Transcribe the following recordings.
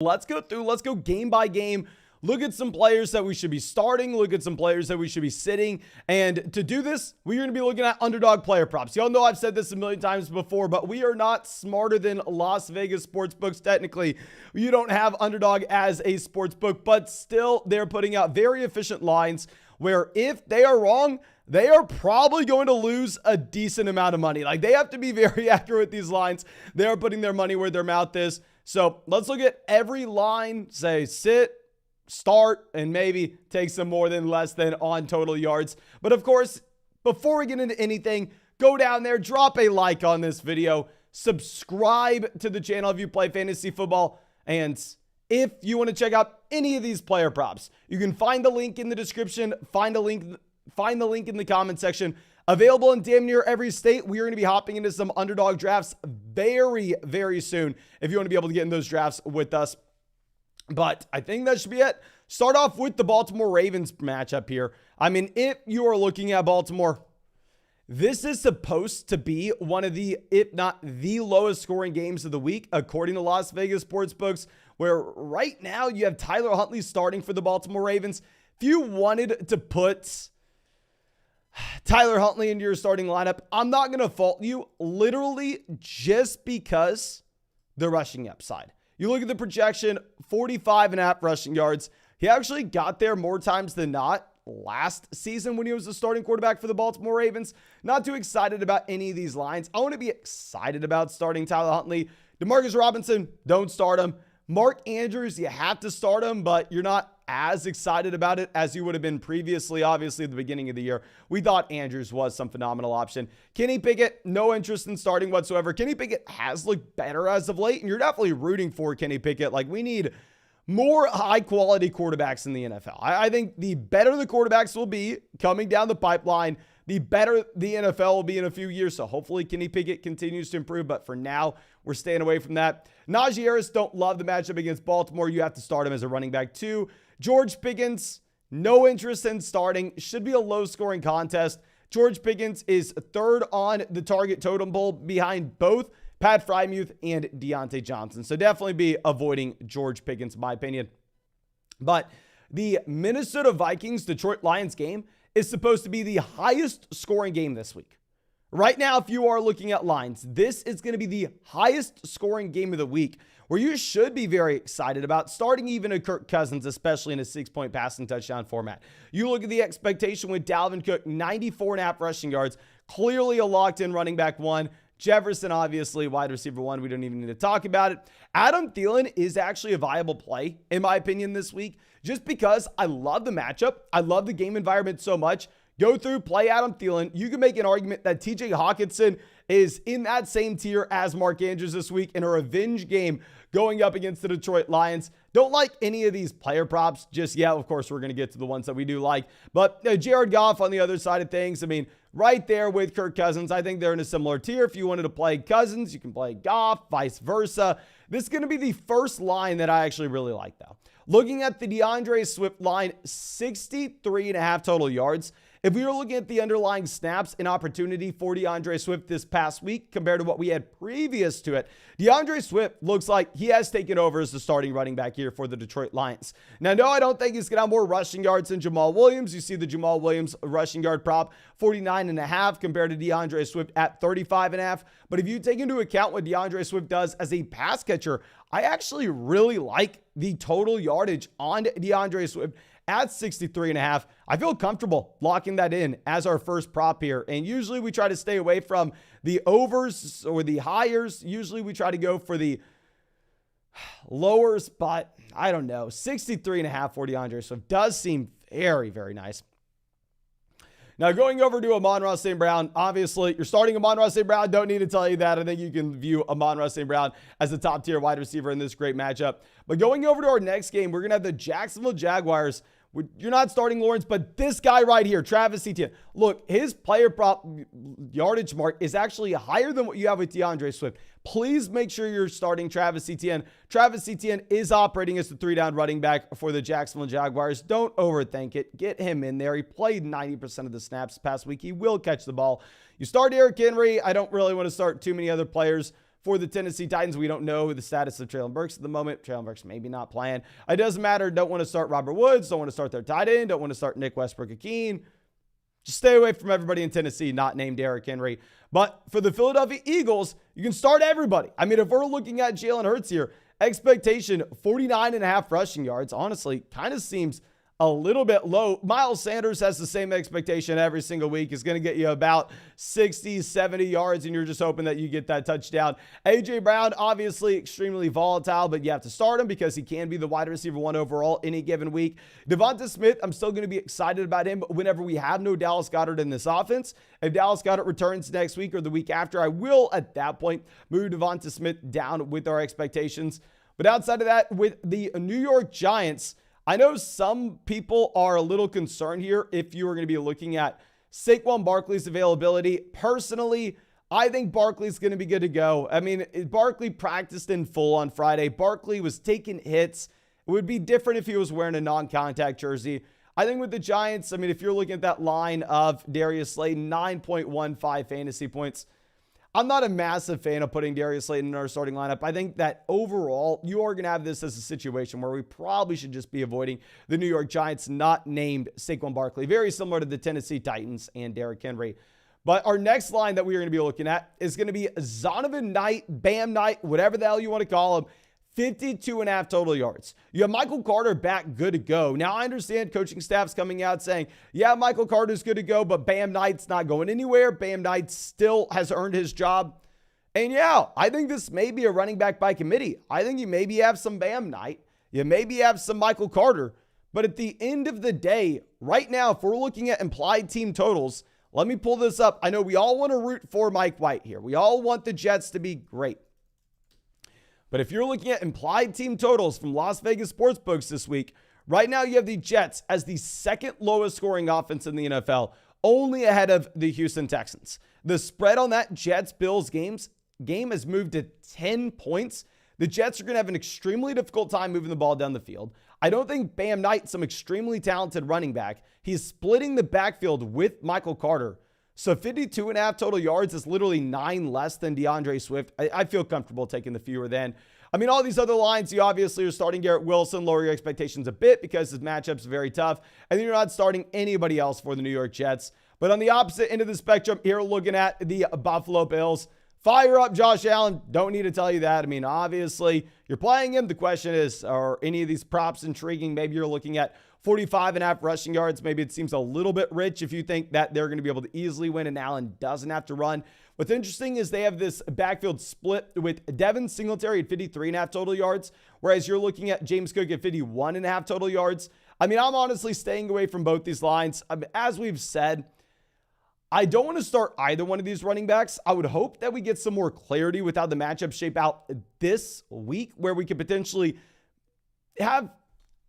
Let's go game by game. Look at some players that we should be starting. Look at some players that we should be sitting. And to do this, we're going to be looking at underdog player props. Y'all know I've said this a million times before, but we are not smarter than Las Vegas sportsbooks. Technically, you don't have underdog as a sportsbook, but still they're putting out very efficient lines where if they are wrong, they are probably going to lose a decent amount of money. Like, they have to be very accurate with these lines. They are putting their money where their mouth is. So let's look at every line, say sit, start, and maybe take some more than less than on total yards. But of course, before we get into anything, go down there, drop a like on this video, subscribe to the channel if you play fantasy football, and if you want to check out any of these player props, you can find the link in the description, find the link in the comment section. Available in damn near every state. We are going to be hopping into some underdog drafts very, very soon if you want to be able to get in those drafts with us. But I think that should be it. Start off with the Baltimore Ravens matchup here. I mean, if you are looking at Baltimore, this is supposed to be one of the, if not the lowest scoring games of the week, according to Las Vegas sportsbooks, where right now you have Tyler Huntley starting for the Baltimore Ravens. If you wanted to put Tyler Huntley into your starting lineup, I'm not going to fault you, literally just because the rushing upside. You look at the projection, 45.5 rushing yards. He actually got there more times than not last season when he was the starting quarterback for the Baltimore Ravens. Not too excited about any of these lines. I want to be excited about starting Tyler Huntley. Demarcus Robinson, don't start him. Mark Andrews, you have to start him, but you're not as excited about it as you would have been previously. Obviously, at the beginning of the year, we thought Andrews was some phenomenal option. Kenny Pickett, no interest in starting whatsoever. Kenny Pickett has looked better as of late, and you're definitely rooting for Kenny Pickett. Like, we need more high-quality quarterbacks in the NFL. I think the better the quarterbacks will be coming down the pipeline, the better the NFL will be in a few years. So hopefully Kenny Pickett continues to improve. But for now, we're staying away from that. Najee Harris, don't love the matchup against Baltimore. You have to start him as a running back too. George Pickens, no interest in starting. Should be a low-scoring contest. George Pickens is third on the target totem pole behind both Pat Freiermuth and Deontay Johnson. So definitely be avoiding George Pickens, in my opinion. But the Minnesota Vikings-Detroit Lions game is supposed to be the highest scoring game this week. Right now, if you are looking at lines, this is going to be the highest scoring game of the week, where you should be very excited about starting even a Kirk Cousins, especially in a 6-point passing touchdown format. You look at the expectation with Dalvin Cook, 94.5 rushing yards, clearly a locked-in running back one. Jefferson, obviously, wide receiver one. We don't even need to talk about it. Adam Thielen is actually a viable play, in my opinion, this week, just because I love the matchup. I love the game environment so much. Go through, play Adam Thielen. You can make an argument that TJ Hawkinson is in that same tier as Mark Andrews this week in a revenge game going up against the Detroit Lions. Don't like any of these player props just yet. Of course, we're going to get to the ones that we do like. But Jared Goff on the other side of things, I mean, right there with Kirk Cousins, I think they're in a similar tier. If you wanted to play Cousins, you can play Goff, vice versa. This is going to be the first line that I actually really like, though. Looking at the DeAndre Swift line, 63.5 total yards. If we were looking at the underlying snaps and opportunity for DeAndre Swift this past week compared to what we had previous to it, DeAndre Swift looks like he has taken over as the starting running back here for the Detroit Lions. Now, no, I don't think he's going to have more rushing yards than Jamal Williams. You see the Jamal Williams rushing yard prop, 49.5 compared to DeAndre Swift at 35.5. But if you take into account what DeAndre Swift does as a pass catcher, I actually really like the total yardage on DeAndre Swift at 63.5. I feel comfortable locking that in as our first prop here. And usually we try to stay away from the overs or the highers. Usually we try to go for the lowers, but I don't know. 63.5 for DeAndre Swift does seem very, very nice. Now, going over to Amon-Ra St. Brown, obviously, you're starting Amon-Ra St. Brown. Don't need to tell you that. I think you can view Amon-Ra St. Brown as a top-tier wide receiver in this great matchup. But going over to our next game, we're going to have the Jacksonville Jaguars. You're not starting Lawrence, but this guy right here, Travis Etienne. Look, his player prop yardage mark is actually higher than what you have with DeAndre Swift. Please make sure you're starting Travis Etienne. Travis Etienne is operating as the 3-down running back for the Jacksonville Jaguars. Don't overthink it. Get him in there. He played 90% of the snaps past week. He will catch the ball. You start Eric Henry. I don't really want to start too many other players. for the Tennessee Titans. We don't know the status of Treylon Burks at the moment. Treylon Burks maybe not playing. It doesn't matter. Don't want to start Robert Woods. Don't want to start their tight end. Don't want to start Nick Westbrook-Akeen. Just stay away from everybody in Tennessee not named Derrick Henry. But for the Philadelphia Eagles, you can start everybody. I mean, if we're looking at Jalen Hurts here, expectation 49.5 rushing yards, honestly, kind of seems a little bit low. Miles Sanders has the same expectation every single week. Is going to get you about 60, 70 yards, and you're just hoping that you get that touchdown. A.J. Brown, obviously extremely volatile, but you have to start him because he can be the wide receiver 1 overall any given week. Devonta Smith, I'm still going to be excited about him, but whenever we have no Dallas Goedert in this offense, if Dallas Goedert returns next week or the week after, I will, at that point, move Devonta Smith down with our expectations. But outside of that, with the New York Giants, I know some people are a little concerned here if you are going to be looking at Saquon Barkley's availability. Personally, I think Barkley's going to be good to go. I mean, Barkley practiced in full on Friday. Barkley was taking hits. It would be different if he was wearing a non-contact jersey. I think with the Giants, I mean, if you're looking at that line of Darius Slayton, 9.15 fantasy points, I'm not a massive fan of putting Darius Slayton in our starting lineup. I think that overall, you are going to have this as a situation where we probably should just be avoiding the New York Giants, not named Saquon Barkley. Very similar to the Tennessee Titans and Derrick Henry. But our next line that we are going to be looking at is going to be Zonovan Knight, Bam Knight, whatever the hell you want to call him. 52.5 total yards. You have Michael Carter back good to go. Now, I understand coaching staff's coming out saying, yeah, Michael Carter's good to go, but Bam Knight's not going anywhere. Bam Knight still has earned his job. And yeah, I think this may be a running back by committee. I think you maybe have some Bam Knight. You maybe have some Michael Carter. But at the end of the day, right now, if we're looking at implied team totals, let me pull this up. I know we all want to root for Mike White here. We all want the Jets to be great. But if you're looking at implied team totals from Las Vegas sportsbooks this week, right now you have the Jets as the second lowest scoring offense in the NFL, only ahead of the Houston Texans. The spread on that Jets-Bills game has moved to 10 points. The Jets are going to have an extremely difficult time moving the ball down the field. I don't think Bam Knight, some extremely talented running back, he's splitting the backfield with Michael Carter. So 52.5 total yards is literally 9 less than DeAndre Swift. I feel comfortable taking the fewer than. I mean, all these other lines, you obviously are starting Garrett Wilson, lower your expectations a bit because his matchup's very tough. And then you're not starting anybody else for the New York Jets. But on the opposite end of the spectrum, here looking at the Buffalo Bills, fire up Josh Allen. Don't need to tell you that. I mean, obviously, you're playing him. The question is, are any of these props intriguing? Maybe you're looking at 45.5 rushing yards. Maybe it seems a little bit rich if you think that they're going to be able to easily win and Allen doesn't have to run. What's interesting is they have this backfield split with Devin Singletary at 53.5 total yards, whereas you're looking at James Cook at 51.5 total yards. I mean, I'm honestly staying away from both these lines. As we've said, I don't want to start either one of these running backs. I would hope that we get some more clarity with how the matchups shape out this week, where we could potentially have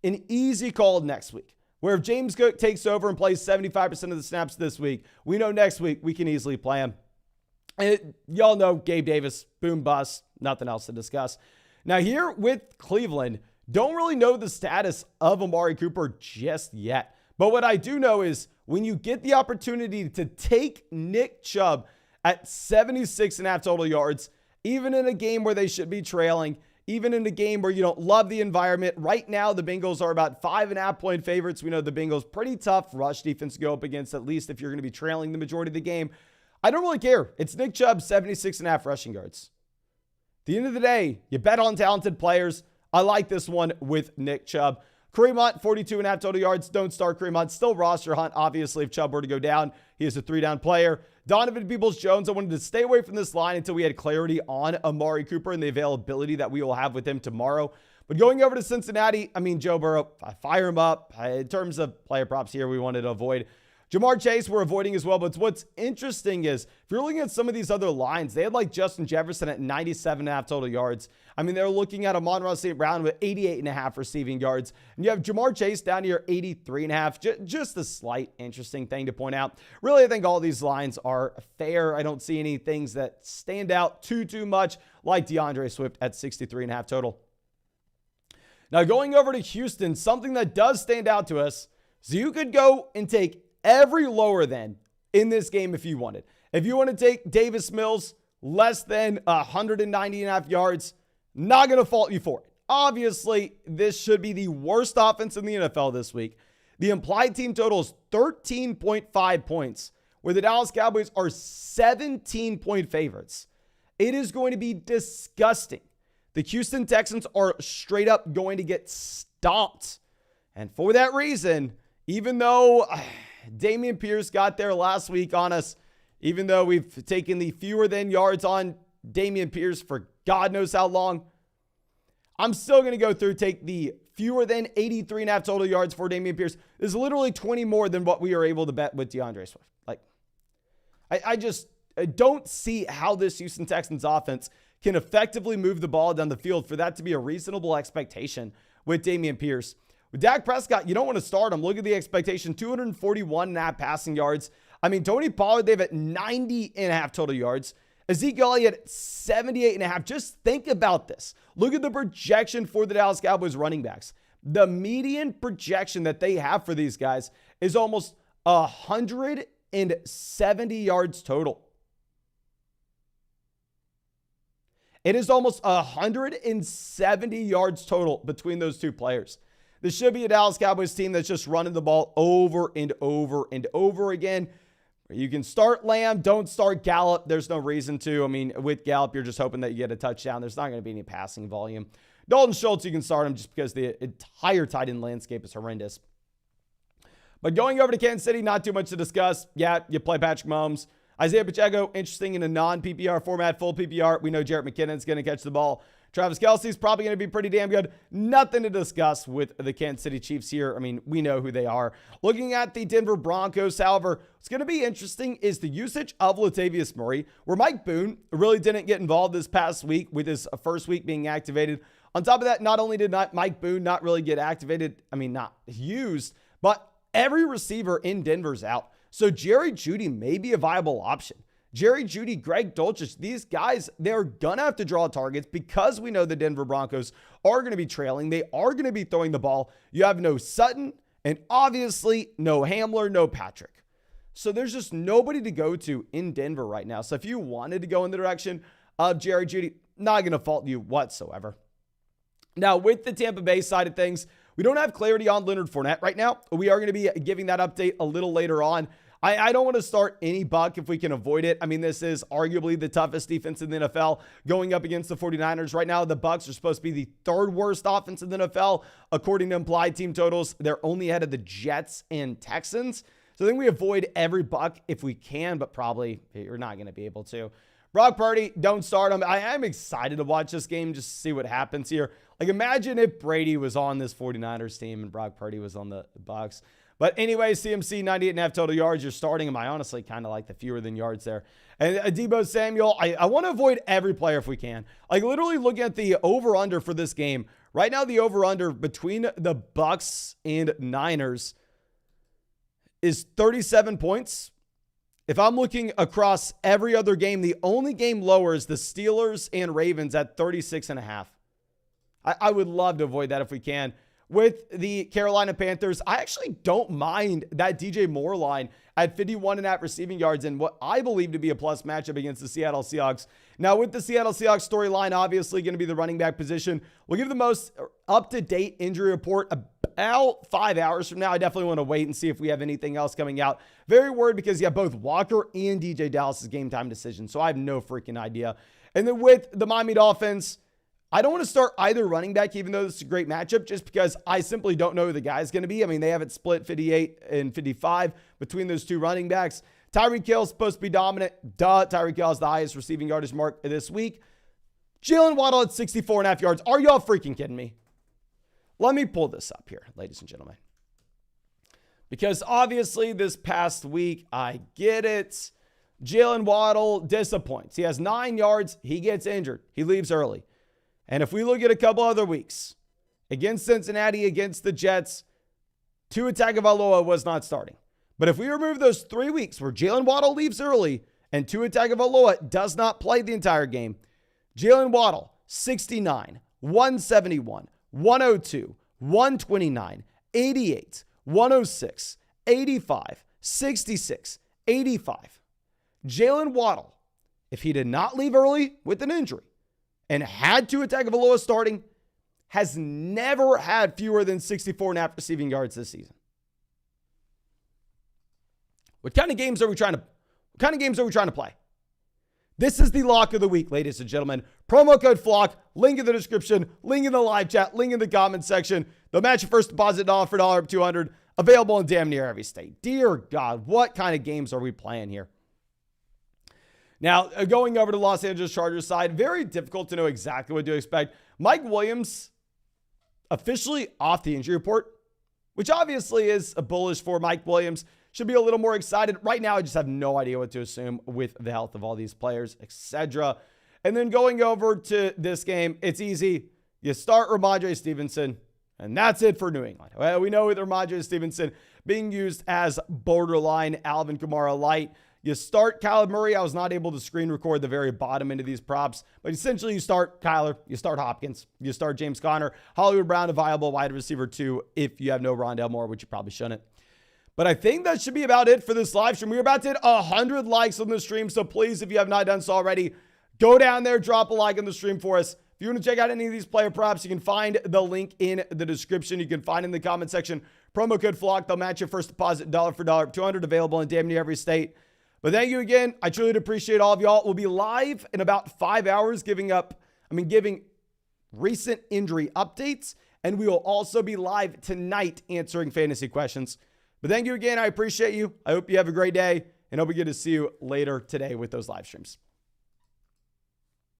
an easy call next week, where if James Cook takes over and plays 75% of the snaps this week, we know next week we can easily play him. And y'all know Gabe Davis, boom, bust, nothing else to discuss. Now here with Cleveland, don't really know the status of Amari Cooper just yet. But what I do know is when you get the opportunity to take Nick Chubb at 76.5 total yards, even in a game where they should be trailing, even in a game where you don't love the environment. Right now, the Bengals are about 5.5 point favorites. We know the Bengals pretty tough rush defense to go up against, at least if you're going to be trailing the majority of the game. I don't really care. It's Nick Chubb, 76.5 rushing yards. At the end of the day, you bet on talented players. I like this one with Nick Chubb. Kareem Hunt, 42.5 total yards. Don't start Kareem Hunt. Still roster Hunt, obviously, if Chubb were to go down. He is a 3-down player. Donovan Peoples-Jones, I wanted to stay away from this line until we had clarity on Amari Cooper and the availability that we will have with him tomorrow. But going over to Cincinnati, I mean, Joe Burrow, I fire him up. In terms of player props here, we wanted to avoid Jamar Chase, we're avoiding as well. But what's interesting is if you're looking at some of these other lines, they had like Justin Jefferson at 97.5 total yards. I mean, they're looking at Amon-Ra St. Brown with 88.5 receiving yards. And you have Jamar Chase down here, 83.5. Just a slight interesting thing to point out. Really, I think all these lines are fair. I don't see any things that stand out too much, like DeAndre Swift at 63.5 total. Now, going over to Houston, something that does stand out to us is you could go and take every lower than in this game if you wanted. If you want to take Davis Mills, less than 190.5 yards, not going to fault you for it. Obviously, this should be the worst offense in the NFL this week. The implied team total is 13.5 points, where the Dallas Cowboys are 17-point favorites. It is going to be disgusting. The Houston Texans are straight up going to get stomped. And for that reason, even though Dameon Pierce got there last week on us, even though we've taken the fewer than yards on Dameon Pierce for God knows how long, I'm still going to go through, take the fewer than 83.5 total yards for Dameon Pierce. There's literally 20 more than what we are able to bet with DeAndre Swift. Like, I don't see how this Houston Texans offense can effectively move the ball down the field for that to be a reasonable expectation with Dameon Pierce. With Dak Prescott, you don't want to start him. Look at the expectation, 241.5 passing yards. I mean, Tony Pollard, they've at 90.5 total yards. Ezekiel Elliott, 78.5. Just think about this. Look at the projection for the Dallas Cowboys running backs. The median projection that they have for these guys is almost 170 yards total. It is almost 170 yards total between those two players. This should be a Dallas Cowboys team that's just running the ball over and over and over again. You can start Lamb, don't start Gallup. There's no reason to. I mean, with Gallup, you're just hoping that you get a touchdown. There's not going to be any passing volume. Dalton Schultz, you can start him just because the entire tight end landscape is horrendous. But going over to Kansas City, not too much to discuss. Yeah, you play Patrick Mahomes. Isaiah Pacheco, interesting in a non-PPR format, full PPR. We know Jarrett McKinnon's going to catch the ball. Travis Kelce's probably going to be pretty damn good. Nothing to discuss with the Kansas City Chiefs here. I mean, we know who they are. Looking at the Denver Broncos, however, what's going to be interesting is the usage of Latavius Murray, where Mike Boone really didn't get involved this past week with his first week being activated. On top of that, not only did Mike Boone not really get activated, not used, but every receiver in Denver's out. So Jerry Jeudy may be a viable option. Jerry Jeudy, Greg Dulcich, these guys, they're going to have to draw targets because we know the Denver Broncos are going to be trailing. They are going to be throwing the ball. You have no Sutton and obviously no Hamler, no Patrick. So there's just nobody to go to in Denver right now. So if you wanted to go in the direction of Jerry Jeudy, not going to fault you whatsoever. Now, with the Tampa Bay side of things, we don't have clarity on Leonard Fournette right now. We are going to be giving that update a little later on. I don't want to start any Buck if we can avoid it. I mean, this is arguably the toughest defense in the NFL going up against the 49ers. Right now, the Bucs are supposed to be the third worst offense in the NFL. According to implied team totals, they're only ahead of the Jets and Texans. So I think we avoid every Buck if we can, but probably you're not going to be able to. Brock Purdy, don't start him. I am excited to watch this game just to see what happens here. Like, imagine if Brady was on this 49ers team and Brock Purdy was on the Bucs. But anyway, CMC, 98.5 total yards. You're starting him. I honestly kind of like the fewer than yards there. And Deebo Samuel, I want to avoid every player if we can. Like, literally looking at the over-under for this game. Right now, the over-under between the Bucs and Niners is 37 points. If I'm looking across every other game, the only game lower is the Steelers and Ravens at 36.5. I would love to avoid that if we can. With the Carolina Panthers, I actually don't mind that DJ Moore line at 51.5 receiving yards and what I believe to be a plus matchup against the Seattle Seahawks. Now, with the Seattle Seahawks storyline, obviously going to be the running back position. We'll give the most up-to-date injury report about 5 hours from now. I definitely want to wait and see if we have anything else coming out. Very worried because you have both Walker and DJ Dallas' game time decision, so I have no freaking idea. And then with the Miami Dolphins, I don't want to start either running back, even though this is a great matchup, just because I simply don't know who the guy's going to be. I mean, they have it split 58 and 55 between those two running backs. Tyreek Hill is supposed to be dominant. Tyreek Hill has the highest receiving yardage mark this week. Jalen Waddle at 64.5 yards. Are y'all freaking kidding me? Let me pull this up here, ladies and gentlemen. Because obviously this past week, I get it. Jalen Waddle disappoints. He has 9 yards. He gets injured. He leaves early. And if we look at a couple other weeks, against Cincinnati, against the Jets, Tua Tagovailoa was not starting. But if we remove those 3 weeks where Jalen Waddle leaves early and Tua Tagovailoa does not play the entire game, Jalen Waddle, 69, 171, 102, 129, 88, 106, 85, 66, 85. Jalen Waddle if he did not leave early with an injury and had Tua Tagovailoa starting, has never had fewer than 64.5 receiving yards this season. What kind of games are we trying to play? This is the lock of the week, ladies and gentlemen. Promo code FLOCK, link in the description, link in the live chat, link in the comment section. They'll match your first deposit dollar for dollar up to $200. Available in damn near every state. Dear God, what kind of games are we playing here? Now, going over to the Los Angeles Chargers side, very difficult to know exactly what to expect. Mike Williams officially off the injury report, which obviously is bullish for Mike Williams. Should be a little more excited. Right now, I just have no idea what to assume with the health of all these players, etc. And then going over to this game, it's easy. You start Ramondre Stevenson, and that's it for New England. Well, we know with Ramondre Stevenson being used as borderline Alvin Kamara light. You start Kyler Murray. I was not able to screen record the very bottom end of these props, but essentially you start Kyler, you start Hopkins, you start James Conner, Hollywood Brown, a viable wide receiver 2 if you have no Rondale Moore, which you probably shouldn't. But I think that should be about it for this live stream. We're about to hit 100 likes on the stream, so please, if you have not done so already, go down there, drop a like on the stream for us. If you want to check out any of these player props, you can find the link in the description. You can find in the comment section. Promo code FLOCK. They'll match your first deposit dollar for dollar, $200, available in damn near every state. But thank you again. I truly appreciate all of y'all. We'll be live in about 5 hours giving recent injury updates. And we will also be live tonight answering fantasy questions. But thank you again. I appreciate you. I hope you have a great day. And hope we get to see you later today with those live streams.